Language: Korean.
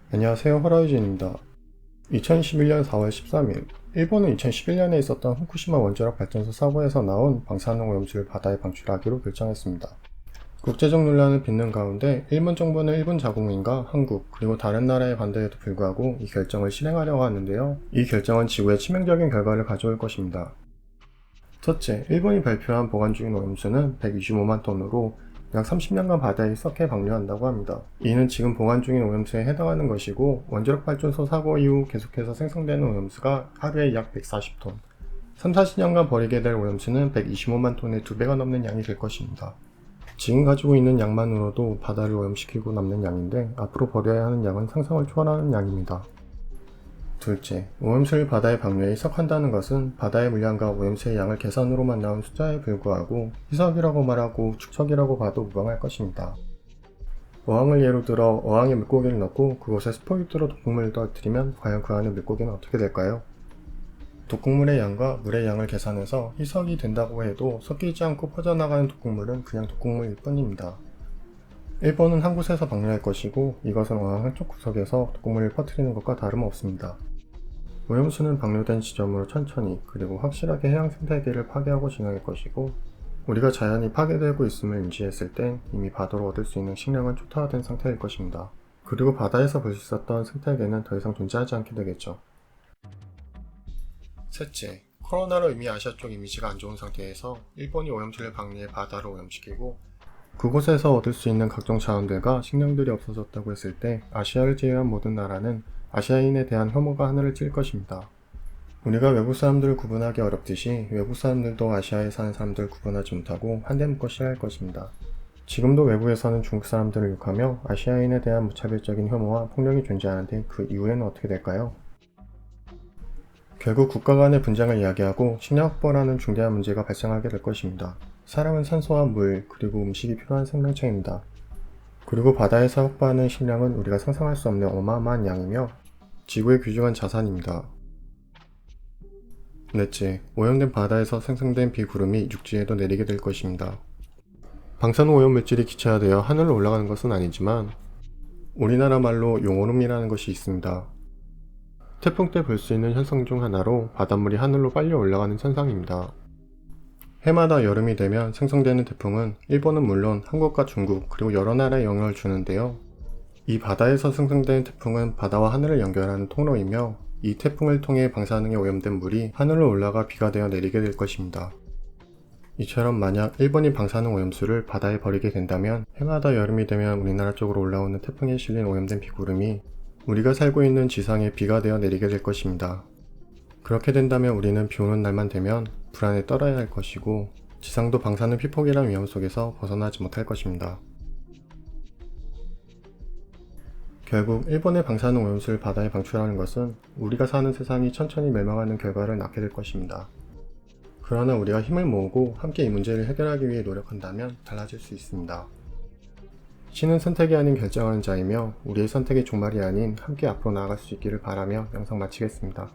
안녕하세요, 허라이즌입니다. 2021년 4월 13일, 일본은 2011년에 있었던 후쿠시마 원자력 발전소 사고에서 나온 방사능 오염수를 바다에 방출하기로 결정했습니다. 국제적 논란을 빚는 가운데 일본 정부는 일본 자국민과 한국 그리고 다른 나라의 반대에도 불구하고 이 결정을 실행하려고 하는데요. 이 결정은 지구에 치명적인 결과를 가져올 것입니다. 첫째, 일본이 발표한 보관 중인 오염수는 125만 톤으로 약 30년간 바다에 썩게 방류한다고 합니다. 이는 지금 보관 중인 오염수에 해당하는 것이고, 원자력 발전소 사고 이후 계속해서 생성되는 오염수가 하루에 약 140톤, 3, 40년간 버리게 될 오염수는 125만 톤의 2배가 넘는 양이 될 것입니다. 지금 가지고 있는 양만으로도 바다를 오염시키고 남는 양인데, 앞으로 버려야 하는 양은 상상을 초월하는 양입니다. 둘째, 오염수를 바다에 방류해 희석한다는 것은 바다의 물량과 오염수의 양을 계산으로만 나온 숫자에 불과하고 희석이라고 말하고 축척이라고 봐도 무방할 것입니다. 어항을 예로 들어 어항에 물고기를 넣고 그곳에 스포이트로 독극물을 떨어뜨리면 과연 그 안의 물고기는 어떻게 될까요? 독극물의 양과 물의 양을 계산해서 희석이 된다고 해도 섞이지 않고 퍼져나가는 독극물은 그냥 독극물일 뿐입니다. 일본은 한 곳에서 방류할 것이고 이것은 어항 한쪽 구석에서 독극물을 퍼뜨리는 것과 다름없습니다. 오염수는 방류된 지점으로 천천히 그리고 확실하게 해양 생태계를 파괴하고 진행할 것이고 우리가 자연이 파괴되고 있음을 인지했을 땐 이미 바다로 얻을 수 있는 식량은 초토화된 상태일 것입니다. 그리고 바다에서 볼 수 있었던 생태계는 더 이상 존재하지 않게 되겠죠. 셋째, 코로나로 이미 아시아 쪽 이미지가 안 좋은 상태에서 일본이 오염수를 방류해 바다로 오염시키고 그곳에서 얻을 수 있는 각종 자원들과 식량들이 없어졌다고 했을 때 아시아를 제외한 모든 나라는 아시아인에 대한 혐오가 하늘을 찔 것입니다. 우리가 외국 사람들을 구분하기 어렵듯이 외국 사람들도 아시아에 사는 사람들을 구분하지 못하고 한데 묶어 싫어할 것입니다. 지금도 외국에서는 중국 사람들을 욕하며 아시아인에 대한 무차별적인 혐오와 폭력이 존재하는데 그 이후에는 어떻게 될까요? 결국 국가 간의 분쟁을 이야기하고 식량 확보라는 중대한 문제가 발생하게 될 것입니다. 사람은 산소와 물, 그리고 음식이 필요한 생명체입니다. 그리고 바다에서 확보하는 식량은 우리가 상상할 수 없는 어마어마한 양이며 지구의 귀중한 자산입니다. 넷째, 오염된 바다에서 생성된 비구름이 육지에도 내리게 될 것입니다. 방사능 오염 물질이 기체화되어 하늘로 올라가는 것은 아니지만 우리나라 말로 용오름이라는 것이 있습니다. 태풍 때 볼 수 있는 현상 중 하나로 바닷물이 하늘로 빨리 올라가는 현상입니다. 해마다 여름이 되면 생성되는 태풍은 일본은 물론 한국과 중국 그리고 여러 나라에 영향을 주는데요. 이 바다에서 생성된 태풍은 바다와 하늘을 연결하는 통로이며 이 태풍을 통해 방사능에 오염된 물이 하늘로 올라가 비가 되어 내리게 될 것입니다. 이처럼 만약 일본이 방사능 오염수를 바다에 버리게 된다면 해마다 여름이 되면 우리나라 쪽으로 올라오는 태풍에 실린 오염된 비구름이 우리가 살고 있는 지상에 비가 되어 내리게 될 것입니다. 그렇게 된다면 우리는 비 오는 날만 되면 불안에 떨어야 할 것이고 지상도 방사능 피폭이란 위험 속에서 벗어나지 못할 것입니다. 결국 일본의 방사능 오염수를 바다에 방출하는 것은 우리가 사는 세상이 천천히 멸망하는 결과를 낳게 될 것입니다. 그러나 우리가 힘을 모으고 함께 이 문제를 해결하기 위해 노력한다면 달라질 수 있습니다. 신은 선택이 아닌 결정하는 자이며 우리의 선택이 종말이 아닌 함께 앞으로 나아갈 수 있기를 바라며 영상 마치겠습니다.